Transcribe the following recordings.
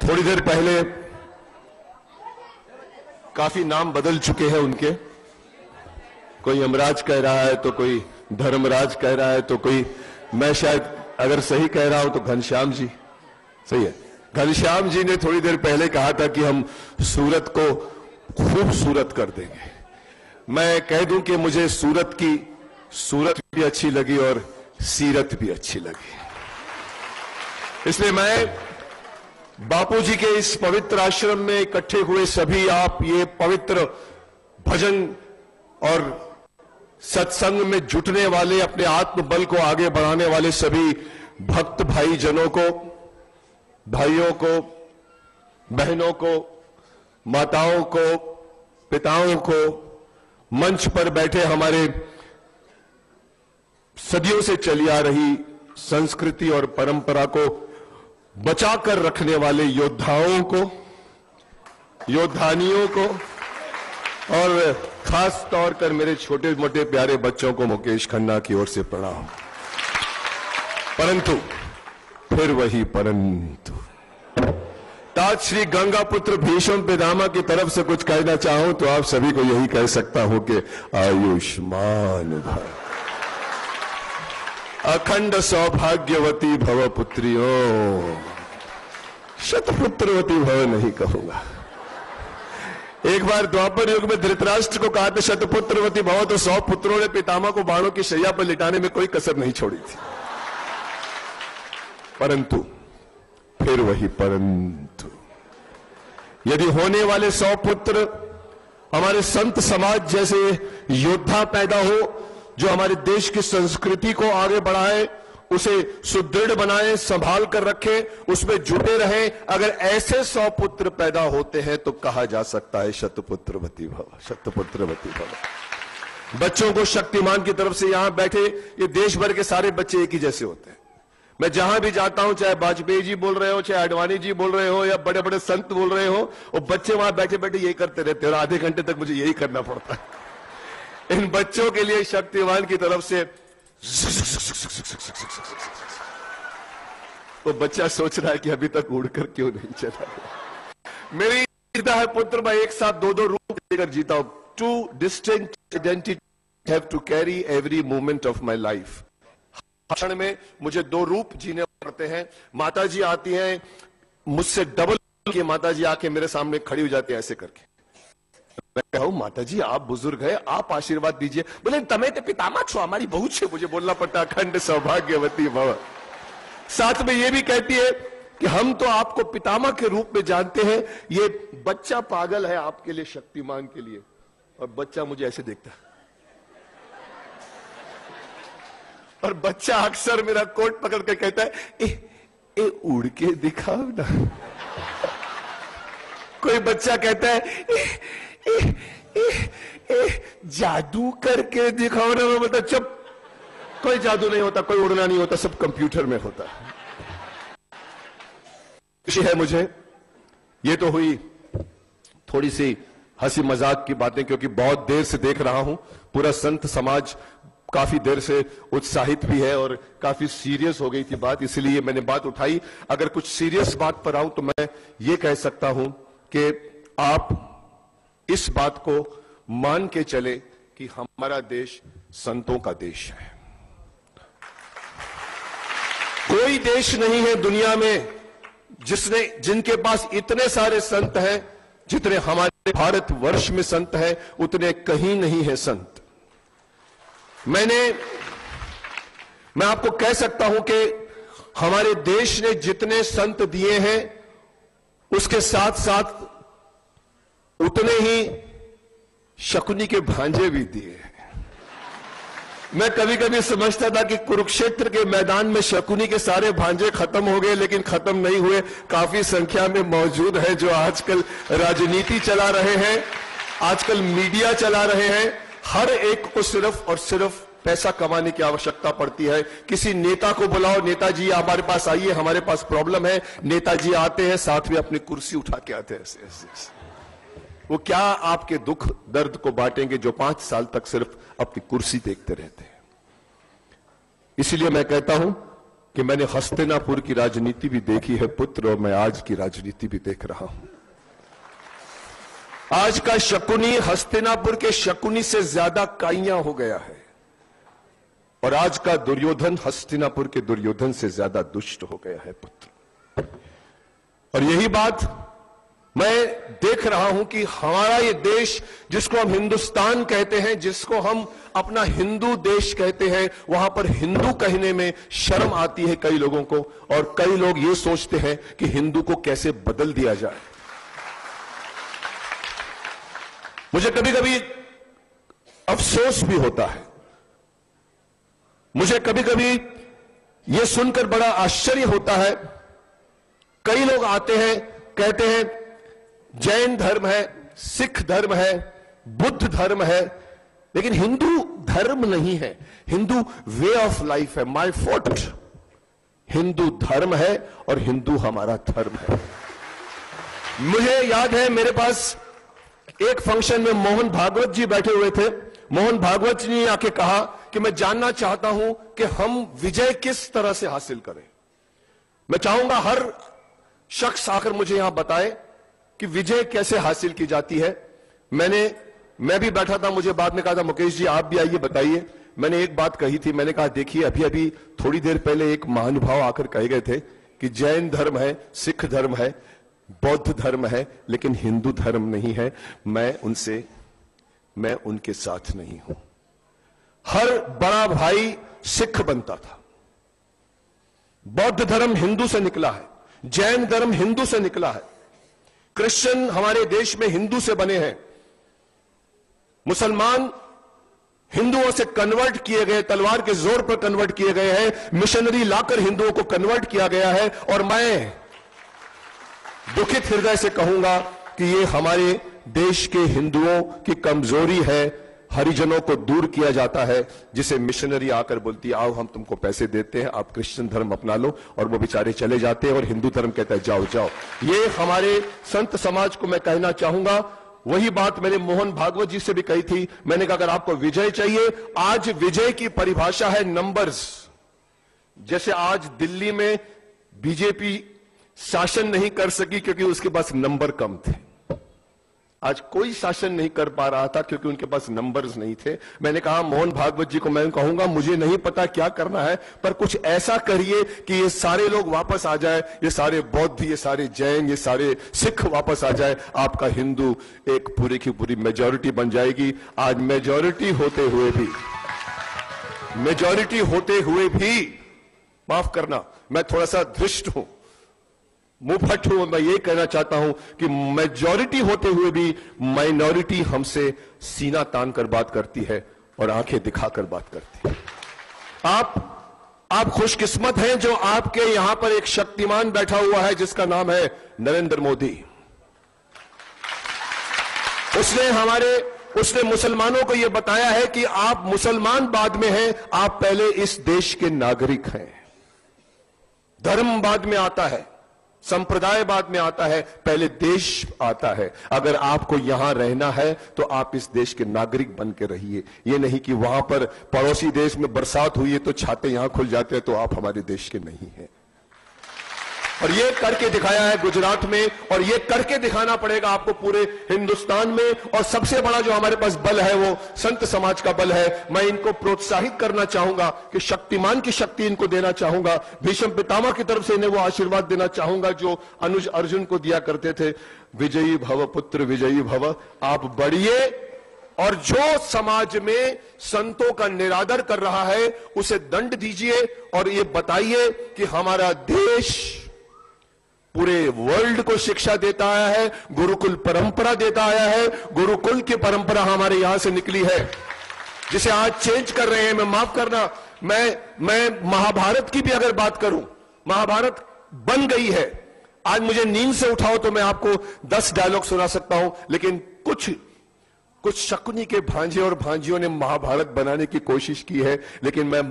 थोड़ी देर पहले काफी नाम बदल चुके हैं उनके। कोई यमराज कह रहा है तो कोई धर्मराज कह रहा है तो कोई, मैं शायद अगर सही कह रहा हूं तो घनश्याम जी सही है। घनश्याम जी ने थोड़ी देर पहले कहा था कि हम सूरत को खूबसूरत कर देंगे। मैं कह दूं कि मुझे सूरत की सूरत भी अच्छी लगी और सीरत भी अच्छी लगी, इसलिए मैं बापूजी के इस पवित्र आश्रम में इकट्ठे हुए सभी आप, ये पवित्र भजन और सत्संग में जुटने वाले, अपने आत्मबल को आगे बढ़ाने वाले सभी भक्त भाई जनों को, भाइयों को, बहनों को, माताओं को, पिताओं को, मंच पर बैठे हमारे सदियों से चली आ रही संस्कृति और परंपरा को बचाकर रखने वाले योद्धाओं को, योद्धानियों को, और खास तौर पर मेरे छोटे मोटे प्यारे बच्चों को मुकेश खन्ना की ओर से प्रणाम। परंतु फिर वही परंतु ताज श्री गंगा पुत्र भीष्म पितामह की तरफ से कुछ कहना चाहूं तो आप सभी को यही कह सकता हूं कि आयुष्मान भव, अखंड सौभाग्यवती भव पुत्रियों, शतपुत्रवती भव नहीं कहूंगा। एक बार द्वापर युग में धृतराष्ट्र को कहा था शतपुत्रवती भव, तो 100 पुत्रों ने पितामह को बाणों की शैया पर लिटाने में कोई कसर नहीं छोड़ी थी। परंतु फिर वही परंतु, यदि होने वाले 100 पुत्र हमारे संत समाज जैसे योद्धा पैदा हो, जो हमारे देश की संस्कृति को आगे बढ़ाए, उसे सुदृढ़ बनाए, संभाल कर रखे, उसमें जुटे रहे, अगर ऐसे 100 पुत्र पैदा होते हैं तो कहा जा सकता है शतपुत्रवती भव, शतपुत्रवती भव। बच्चों को शक्तिमान की तरफ से यहां बैठे ये देश भर के सारे बच्चे एक ही जैसे होते हैं। मैं जहां भी जाता हूं, चाहे वाजपेयी जी बोल रहे हो, चाहे आडवाणी जी बोल रहे हो, या बड़े बड़े संत बोल रहे हो, वो बच्चे वहां बैठे बैठे यही करते रहते हैं और आधे घंटे तक मुझे यही करना पड़ता है। इन बच्चों के लिए शक्तिमान की तरफ से तो बच्चा सोच रहा है कि अभी तक उड़कर क्यों नहीं चला। मेरी जीता है पुत्र, मैं एक साथ दो दो रूप लेकर जीता हूं। 2 distinct identities have to carry every moment of my life। क्षण में मुझे 2 रूप जीने पड़ते हैं। माता जी आती हैं मुझसे डबल की, माता जी आके मेरे सामने खड़ी हो जाती है ऐसे करके। मैं कहूं माता जी आप बुजुर्ग है, आप आशीर्वाद दीजिए। बोले तमें तो पितामह छो, हमारी बहू छे। मुझे बोलना पड़ता अखंड सौभाग्यवती भव। साथ में ये भी कहती है कि हम तो आपको पितामह के रूप में जानते हैं, ये बच्चा पागल है आपके लिए, शक्तिमान के लिए। और बच्चा मुझे ऐसे देखता है, और बच्चा अक्सर मेरा कोट पकड़ के कहता है ए उड़ के दिखाओ ना। कोई बच्चा कहता है जादू करके दिखाओ ना। मैं बोलता चुप, कोई जादू नहीं होता, कोई उड़ना नहीं होता, सब कंप्यूटर में होता है। खुशी है मुझे। ये तो हुई थोड़ी सी हंसी मजाक की बातें, क्योंकि बहुत देर से देख रहा हूं पूरा संत समाज काफी देर से उत्साहित भी है और काफी सीरियस हो गई थी बात, इसलिए मैंने बात उठाई। अगर कुछ सीरियस बात पर आऊं तो मैं ये कह सकता हूं कि आप इस बात को मान के चले कि हमारा देश संतों का देश है। कोई देश नहीं है दुनिया में जिनके पास इतने सारे संत हैं जितने हमारे भारतवर्ष में संत हैं, उतने कहीं नहीं है संत। मैं आपको कह सकता हूं कि हमारे देश ने जितने संत दिए हैं, उसके साथ साथ उतने ही शकुनी के भांजे भी दिए हैं। मैं कभी कभी समझता था कि कुरुक्षेत्र के मैदान में शकुनी के सारे भांजे खत्म हो गए, लेकिन खत्म नहीं हुए। काफी संख्या में मौजूद है जो आजकल राजनीति चला रहे हैं, आजकल मीडिया चला रहे हैं। हर एक को सिर्फ और सिर्फ पैसा कमाने की आवश्यकता पड़ती है। किसी नेता को बुलाओ, नेताजी हमारे पास आइए, हमारे पास प्रॉब्लम है। नेताजी आते हैं, साथ में अपनी कुर्सी उठा के आते हैं ऐसे। वो क्या आपके दुख दर्द को बांटेंगे जो 5 साल तक सिर्फ अपनी कुर्सी देखते रहते हैं। इसलिए मैं कहता हूं कि मैंने हस्तिनापुर की राजनीति भी देखी है पुत्र, और मैं आज की राजनीति भी देख रहा हूं। आज का शकुनी हस्तिनापुर के शकुनी से ज्यादा काइयां हो गया है, और आज का दुर्योधन हस्तिनापुर के दुर्योधन से ज्यादा दुष्ट हो गया है पुत्र। और यही बात मैं देख रहा हूं कि हमारा ये देश, जिसको हम हिंदुस्तान कहते हैं, जिसको हम अपना हिंदू देश कहते हैं, वहां पर हिंदू कहने में शर्म आती है कई लोगों को, और कई लोग ये सोचते हैं कि हिंदू को कैसे बदल दिया जाए। मुझे कभी कभी अफसोस भी होता है, मुझे कभी कभी यह सुनकर बड़ा आश्चर्य होता है। कई लोग आते हैं, कहते हैं जैन धर्म है, सिख धर्म है, बुद्ध धर्म है, लेकिन हिंदू धर्म नहीं है, हिंदू वे ऑफ लाइफ है। माय फॉल्ट, हिंदू धर्म है और हिंदू हमारा धर्म है। मुझे याद है मेरे पास एक फंक्शन में मोहन भागवत जी बैठे हुए थे। मोहन भागवत जी ने आके कहा कि मैं जानना चाहता हूं कि हम विजय किस तरह से हासिल करें। मैं चाहूंगा हर शख्स आकर मुझे यहां बताए कि विजय कैसे हासिल की जाती है। मैं भी बैठा था, मुझे बाद में कहा था मुकेश जी आप भी आइए बताइए। मैंने एक बात कही थी, मैंने कहा देखिए अभी अभी थोड़ी देर पहले एक महानुभाव आकर कहे गए थे कि जैन धर्म है, सिख धर्म है, बौद्ध धर्म है, लेकिन हिंदू धर्म नहीं है। मैं उनके साथ नहीं हूं। हर बड़ा भाई सिख बनता था, बौद्ध धर्म हिंदू से निकला है, जैन धर्म हिंदू से निकला है, क्रिश्चियन हमारे देश में हिंदू से बने हैं, मुसलमान हिंदुओं से कन्वर्ट किए गए, तलवार के जोर पर कन्वर्ट किए गए हैं, मिशनरी लाकर हिंदुओं को कन्वर्ट किया गया है। और मैं दुखित हृदय से कहूंगा कि ये हमारे देश के हिंदुओं की कमजोरी है। हरिजनों को दूर किया जाता है, जिसे मिशनरी आकर बोलती है आओ हम तुमको पैसे देते हैं, आप क्रिश्चियन धर्म अपना लो, और वो बेचारे चले जाते हैं और हिंदू धर्म कहता है जाओ जाओ। ये हमारे संत समाज को मैं कहना चाहूंगा। वही बात मैंने मोहन भागवत जी से भी कही थी। मैंने कहा अगर आपको विजय चाहिए, आज विजय की परिभाषा है नंबर्स। जैसे आज दिल्ली में बीजेपी शासन नहीं कर सकी क्योंकि उसके पास नंबर कम थे। आज कोई शासन नहीं कर पा रहा था क्योंकि उनके पास नंबर्स नहीं थे। मैंने कहा मोहन भागवत जी को मैं कहूंगा मुझे नहीं पता क्या करना है, पर कुछ ऐसा करिए कि ये सारे लोग वापस आ जाए, ये सारे बौद्ध, ये सारे जैन, ये सारे सिख वापस आ जाए। आपका हिंदू एक पूरी की पूरी मेजॉरिटी बन जाएगी। आज मेजॉरिटी होते हुए भी माफ करना, मैं थोड़ा सा धृष्ट हूं, मुंहफट हूं। मैं ये कहना चाहता हूं कि मेजॉरिटी होते हुए भी माइनॉरिटी हमसे सीना तान कर बात करती है और आंखें दिखाकर बात करती है। आप खुशकिस्मत हैं जो आपके यहां पर एक शक्तिमान बैठा हुआ है जिसका नाम है नरेंद्र मोदी। उसने मुसलमानों को यह बताया है कि आप मुसलमान बाद में हैं, आप पहले इस देश के नागरिक हैं। धर्म बाद में आता है, संप्रदाय बाद में आता है, पहले देश आता है। अगर आपको यहां रहना है तो आप इस देश के नागरिक बन के रहिए। यह नहीं कि वहां पर पड़ोसी देश में बरसात हुई है तो छाते यहां खुल जाते हैं तो आप हमारे देश के नहीं हैं। और ये करके दिखाया है गुजरात में, और ये करके दिखाना पड़ेगा आपको पूरे हिंदुस्तान में। और सबसे बड़ा जो हमारे पास बल है वो संत समाज का बल है। मैं इनको प्रोत्साहित करना चाहूंगा कि शक्तिमान की शक्ति इनको देना चाहूंगा। भीष्म पितामह की तरफ से इन्हें वो आशीर्वाद देना चाहूंगा जो अनुज अर्जुन को दिया करते थे, विजयी भव पुत्र विजयी भव। आप बढ़िए, और जो समाज में संतों का निरादर कर रहा है उसे दंड दीजिए, और ये बताइए कि हमारा देश पूरे वर्ल्ड को शिक्षा देता आया है, गुरुकुल परंपरा देता आया है। गुरुकुल की परंपरा हमारे यहां से निकली है, जिसे आज चेंज कर रहे हैं। मैं माफ करना, मैं महाभारत की भी अगर बात करूं, महाभारत बन गई है। आज मुझे नींद से उठाओ तो मैं आपको 10 डायलॉग सुना सकता हूं, लेकिन कुछ शकुनी के भांजे और भांजियों ने महाभारत बनाने की कोशिश की है। लेकिन मैं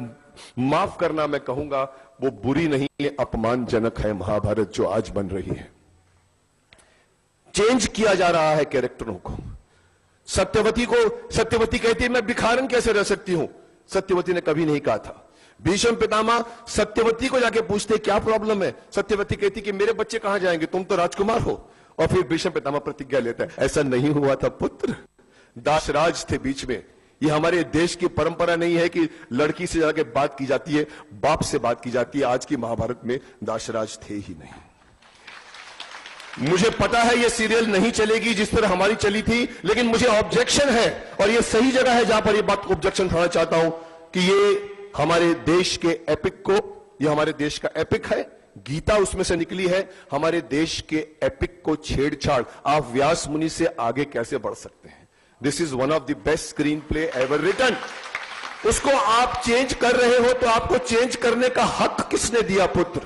माफ करना, मैं कहूंगा वो बुरी नहीं, अपमानजनक है महाभारत जो आज बन रही है। चेंज किया जा रहा है कैरेक्टरों को। सत्यवती कहती है मैं भिखारन कैसे रह सकती हूं। सत्यवती ने कभी नहीं कहा था भीष्म पितामह सत्यवती को जाके पूछते क्या प्रॉब्लम है। सत्यवती कहती कि मेरे बच्चे कहां जाएंगे, तुम तो राजकुमार हो। और फिर भीष्म पितामह प्रतिज्ञा लेता है, ऐसा नहीं हुआ था पुत्र, दासराज थे बीच में। ये हमारे देश की परंपरा नहीं है कि लड़की से जाके बात की जाती है, बाप से बात की जाती है। आज की महाभारत में दासराज थे ही नहीं। मुझे पता है ये सीरियल नहीं चलेगी जिस तरह हमारी चली थी, लेकिन मुझे ऑब्जेक्शन है, और ये सही जगह है जहां पर ये बात ऑब्जेक्शन उठाना चाहता हूं कि ये हमारे देश के एपिक को, ये हमारे देश का एपिक है, गीता उसमें से निकली है। हमारे देश के एपिक को छेड़छाड़ आप व्यास मुनि से आगे कैसे बढ़ सकते हैं? This is one of the best screen play ever written. उसको आप चेंज कर रहे हो तो आपको चेंज करने का हक किसने दिया पुत्र?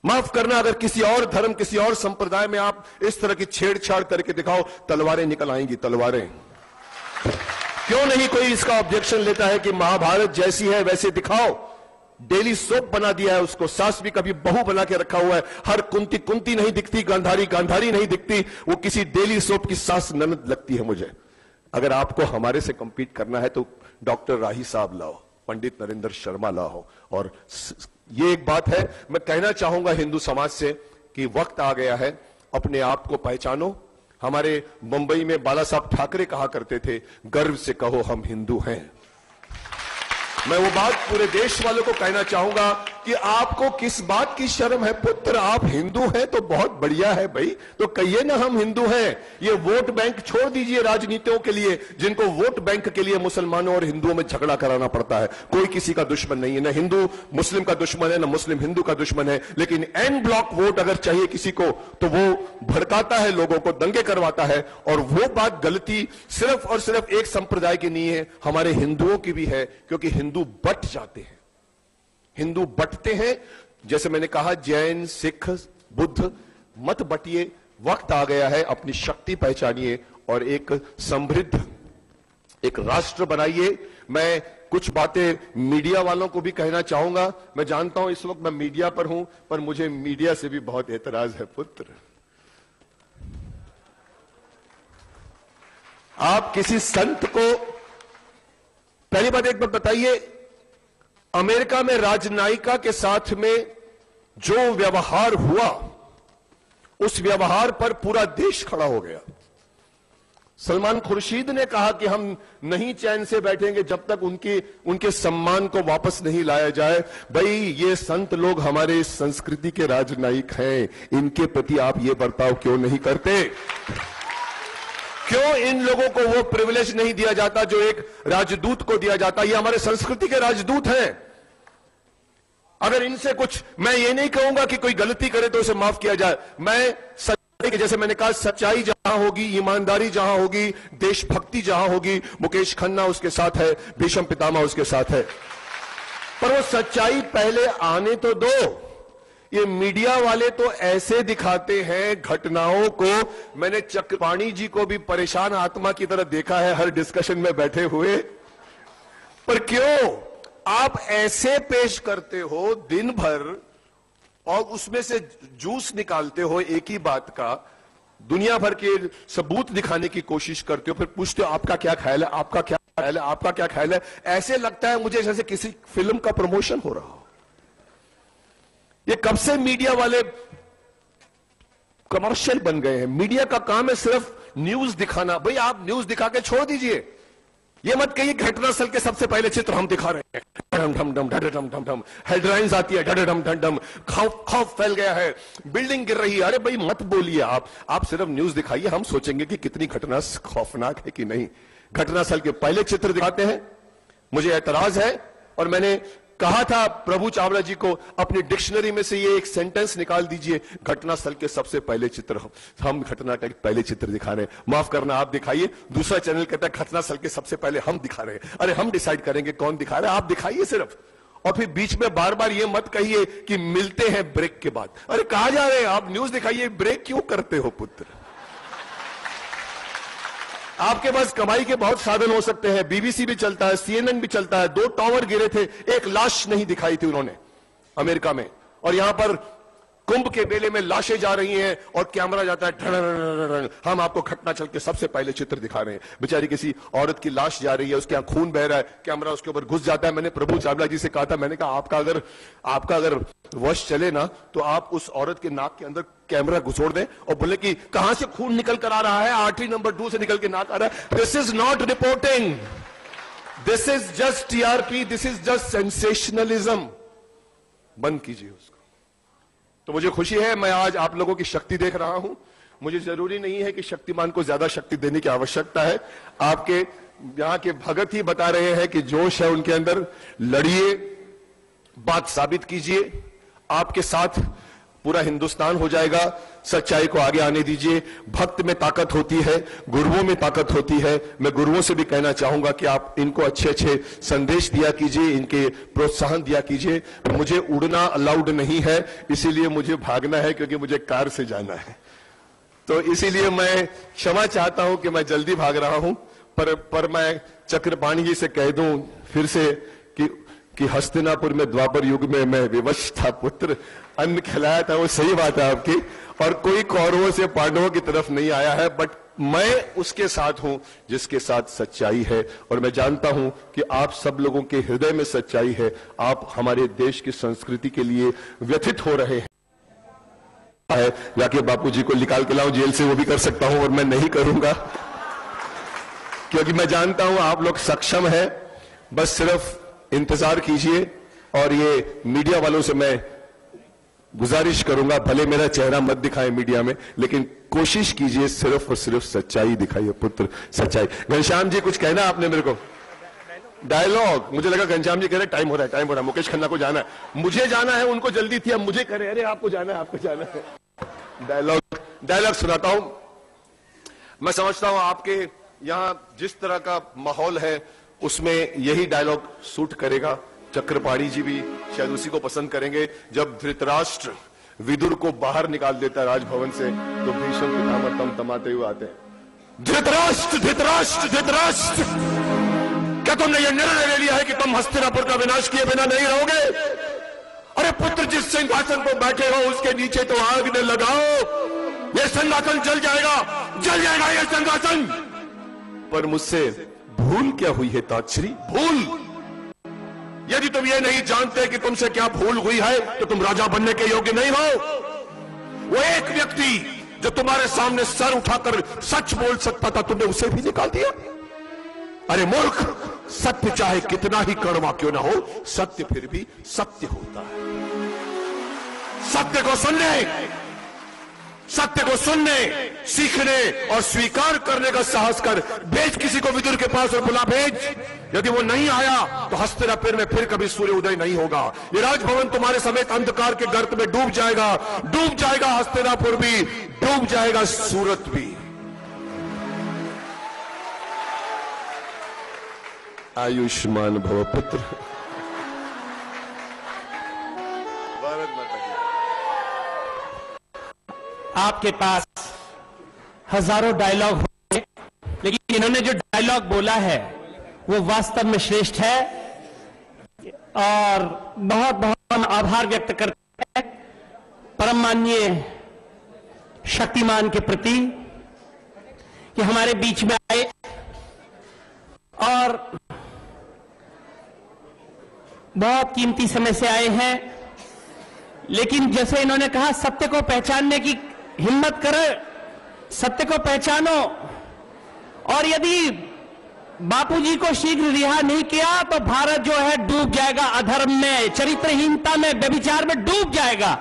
माफ करना, अगर किसी और धर्म, किसी और संप्रदाय में आप इस तरह की छेड़छाड़ करके दिखाओ, तलवारें निकल आएंगी, तलवारें। क्यों नहीं कोई इसका ऑब्जेक्शन लेता है कि महाभारत जैसी है वैसे दिखाओ? डेली सोप बना दिया है उसको, सास भी कभी बहू बना के रखा हुआ है। हर कुंती कुंती नहीं दिखती, गांधारी गांधारी नहीं दिखती, वो किसी डेली सोप की सास ननद लगती है मुझे। अगर आपको हमारे से कंपीट करना है तो डॉक्टर राही साहब लाओ, पंडित नरेंद्र शर्मा लाओ। और ये एक बात है, मैं कहना चाहूंगा हिंदू समाज से कि वक्त आ गया है, अपने आप को पहचानो। हमारे मुंबई में बाला साहब ठाकरे कहा करते थे, गर्व से कहो हम हिंदू हैं। मैं वो बात पूरे देश वालों को कहना चाहूंगा कि आपको किस बात की शर्म है पुत्र? आप हिंदू हैं तो बहुत बढ़िया है भाई, तो कहिए ना हम हिंदू हैं। ये वोट बैंक छोड़ दीजिए राजनीतियों के लिए, जिनको वोट बैंक के लिए मुसलमानों और हिंदुओं में झगड़ा कराना पड़ता है। कोई किसी का दुश्मन नहीं है, ना हिंदू मुस्लिम का दुश्मन है, ना मुस्लिम हिंदू का दुश्मन है। लेकिन एन ब्लॉक वोट अगर चाहिए किसी को तो वो भड़काता है, लोगों को दंगे करवाता है। और वो बात गलती सिर्फ और सिर्फ एक संप्रदाय की नहीं है, हमारे हिंदुओं की भी है, क्योंकि हिंदू बट जाते हैं, हिंदू बटते हैं। जैसे मैंने कहा, जैन, सिख, बुद्ध, मत बटिए। वक्त आ गया है, अपनी शक्ति पहचानिए और एक समृद्ध एक राष्ट्र बनाइए। मैं कुछ बातें मीडिया वालों को भी कहना चाहूंगा। मैं जानता हूं इस वक्त मैं मीडिया पर हूं, पर मुझे मीडिया से भी बहुत एतराज है पुत्र। आप किसी संत को, पहली बात एक बात बताइए, अमेरिका में राजनयिका के साथ में जो व्यवहार हुआ, उस व्यवहार पर पूरा देश खड़ा हो गया। सलमान खुर्शीद ने कहा कि हम नहीं चैन से बैठेंगे जब तक उनके सम्मान को वापस नहीं लाया जाए। भाई, ये संत लोग हमारे संस्कृति के राजनयिक हैं, इनके प्रति आप ये बर्ताव क्यों नहीं करते? क्यों इन लोगों को वो प्रिविलेज नहीं दिया जाता जो एक राजदूत को दिया जाता? ये हमारे संस्कृति के राजदूत हैं। अगर इनसे कुछ, मैं ये नहीं कहूंगा कि कोई गलती करे तो उसे माफ किया जाए। मैं सच्चाई, जैसे मैंने कहा, सच्चाई जहां होगी, ईमानदारी जहां होगी, देशभक्ति जहां होगी, मुकेश खन्ना उसके साथ है, भीष्म पितामह उसके साथ है, पर वो सच्चाई पहले आने तो दो। ये मीडिया वाले तो ऐसे दिखाते हैं घटनाओं को। मैंने चक्रपाणी जी को भी परेशान आत्मा की तरह देखा है हर डिस्कशन में बैठे हुए। पर क्यों आप ऐसे पेश करते हो दिन भर और उसमें से जूस निकालते हो एक ही बात का, दुनिया भर के सबूत दिखाने की कोशिश करते हो, फिर पूछते हो आपका क्या ख्याल है, आपका क्या ख्याल है, आपका क्या ख्याल है? ऐसे लगता है मुझे जैसे किसी फिल्म का प्रमोशन हो रहा हो। ये कब से मीडिया वाले कमर्शियल बन गए हैं? मीडिया का काम है सिर्फ न्यूज दिखाना। भाई, आप न्यूज दिखा के छोड़ दीजिए। ये मत कहिए घटनास्थल के सबसे पहले चित्र हम दिखा रहे हैं, ढम ढम ढम ढम ढम ढम ढम, हेडलाइंस आती है ढम ढम ढम ढम, खौफ फैल गया है, बिल्डिंग गिर रही है। अरे भाई, मत बोलिए, आप सिर्फ न्यूज दिखाइए, हम सोचेंगे कि कितनी घटना खौफनाक है कि नहीं। घटनास्थल के पहले चित्र दिखाते हैं, मुझे एतराज है। और मैंने कहा था प्रभु चावला जी को, अपनी डिक्शनरी में से ये एक सेंटेंस निकाल दीजिए, घटनास्थल के सबसे पहले चित्र हम घटना के पहले चित्र दिखा रहे हैं। माफ करना, आप दिखाइए। दूसरा चैनल कहता है घटनास्थल के सबसे पहले हम दिखा रहे हैं। अरे, हम डिसाइड करेंगे कौन दिखा रहा है, आप दिखाइए सिर्फ। और फिर बीच में बार बार ये मत कहिए कि मिलते हैं ब्रेक के बाद। अरे, कहां जा रहे हैं आप? न्यूज दिखाइए, ब्रेक क्यों करते हो पुत्र? आपके पास कमाई के बहुत साधन हो सकते हैं, बीबीसी भी चलता है, सीएनएन भी चलता है। 2 टावर गिरे थे, एक लाश नहीं दिखाई थी उन्होंने अमेरिका में। और यहां पर कुंभ के मेले में लाशें जा रही हैं और कैमरा जाता है ढड़ड़ड़ड़ड़, हम आपको घटना चल के सबसे पहले चित्र दिखा रहे हैं। बेचारी किसी औरत की लाश जा रही है, उसके यहां खून बह रहा है, कैमरा उसके ऊपर घुस जाता है। मैंने प्रभु चावला जी से कहा था, मैंने कहा आपका अगर वश चले ना तो आप उस औरत के नाक के अंदर कैमरा घुसोड़ दें और बोले कि कहां से खून निकल कर आ रहा है, आर्टरी नंबर 2 से निकल के नाक आ रहा है। This is not reporting, this is just TRP, this is just sensationalism. बंद कीजिए उसको। तो मुझे खुशी है, मैं आज आप लोगों की शक्ति देख रहा हूं। मुझे जरूरी नहीं है कि शक्तिमान को ज्यादा शक्ति देने की आवश्यकता है। आपके यहां के भगत ही बता रहे हैं कि जोश है उनके अंदर, लड़िए, बात साबित कीजिए, आपके साथ पूरा हिंदुस्तान हो जाएगा। सच्चाई को आगे आने दीजिए। भक्त में ताकत होती है, गुरुओं में ताकत होती है। मैं गुरुओं से भी कहना चाहूंगा कि आप इनको अच्छे अच्छे संदेश दिया कीजिए, इनके प्रोत्साहन दिया कीजिए। मुझे उड़ना अलाउड नहीं है, इसीलिए मुझे भागना है, क्योंकि मुझे कार से जाना है। तो इसीलिए मैं क्षमा चाहता हूं कि मैं जल्दी भाग रहा हूं, पर मैं चक्रपाणी जी से कह दूं फिर से कि हस्तिनापुर में द्वापर युग में मैं विवश था पुत्र, अन्न खिलाया था। वो सही बात है आपकी, और कोई कौरवों से पांडवों की तरफ नहीं आया है, बट मैं उसके साथ हूं जिसके साथ सच्चाई है। और मैं जानता हूं कि आप सब लोगों के हृदय में सच्चाई है। आप हमारे देश की संस्कृति के लिए व्यथित हो रहे हैं। जाके बापूजी को निकाल के लाऊं जेल से, वो भी कर सकता हूं, और मैं नहीं करूंगा, क्योंकि मैं जानता हूं आप लोग सक्षम है। बस सिर्फ इंतजार कीजिए। और ये मीडिया वालों से मैं गुजारिश करूंगा, भले मेरा चेहरा मत दिखाएं मीडिया में, लेकिन कोशिश कीजिए सिर्फ और सिर्फ सच्चाई दिखाइए पुत्र, सच्चाई। घनश्याम जी कुछ कहना आपने मेरे को? डायलॉग, मुझे लगा घनश्याम जी कह रहे टाइम हो रहा है, टाइम हो रहा है, मुकेश खन्ना को जाना है, मुझे जाना है, उनको जल्दी थी, अब मुझे करे, अरे आपको जाना है, आपको जाना है। डायलॉग सुनाता हूं। मैं समझता हूं आपके यहां जिस तरह का माहौल है उसमें यही डायलॉग सूट करेगा। चक्रपाणी जी भी शायद उसी को पसंद करेंगे। जब धृतराष्ट्र विदुर को बाहर निकाल देता है राजभवन से, तो भीष्म पितामह तमतमाते हुए आते हैं। धृतराष्ट्र धृतराष्ट्र धृतराष्ट्र, क्या तुमने यह निर्णय ले लिया है कि तुम हस्तिनापुर का विनाश किए बिना नहीं रहोगे? अरे पुत्र, जिस सिंहासन पर बैठे हो उसके नीचे तो आग न लगाओ, यह सिंहासन जल जाएगा यह सिंहासन। पर मुझसे भूल क्या हुई है ताक्षरी? भूल, यदि तुम ये नहीं जानते कि तुमसे क्या भूल हुई है तो तुम राजा बनने के योग्य नहीं हो। वो एक व्यक्ति जो तुम्हारे सामने सर उठाकर सच बोल सकता था, तुमने उसे भी निकाल दिया। अरे मूर्ख, सत्य चाहे कितना ही कड़वा क्यों ना हो, सत्य फिर भी सत्य होता है। सत्य को सुनने, सीखने और स्वीकार करने का साहस कर। भेज किसी को विदुर के पास और बुला भेज। यदि वो नहीं आया तो हस्तिनापुर में फिर कभी सूर्य उदय नहीं होगा। ये राजभवन तुम्हारे समेत अंधकार के गर्त में डूब जाएगा हस्तिनापुर भी, डूब जाएगा सूरत भी। आयुष्मान भव पुत्र। आपके पास हजारों डायलॉग होंगे, लेकिन इन्होंने जो डायलॉग बोला है वो वास्तव में श्रेष्ठ है। और बहुत बहुत आभार व्यक्त करते हैं परम माननीय शक्तिमान के प्रति कि हमारे बीच में आए और बहुत कीमती समय से आए हैं। लेकिन जैसे इन्होंने कहा, सत्य को पहचानने की हिम्मत करो, सत्य को पहचानो। और यदि बापूजी को शीघ्र रिहा नहीं किया तो भारत जो है डूब जाएगा अधर्म में, चरित्रहीनता में, व्यभिचार में डूब जाएगा।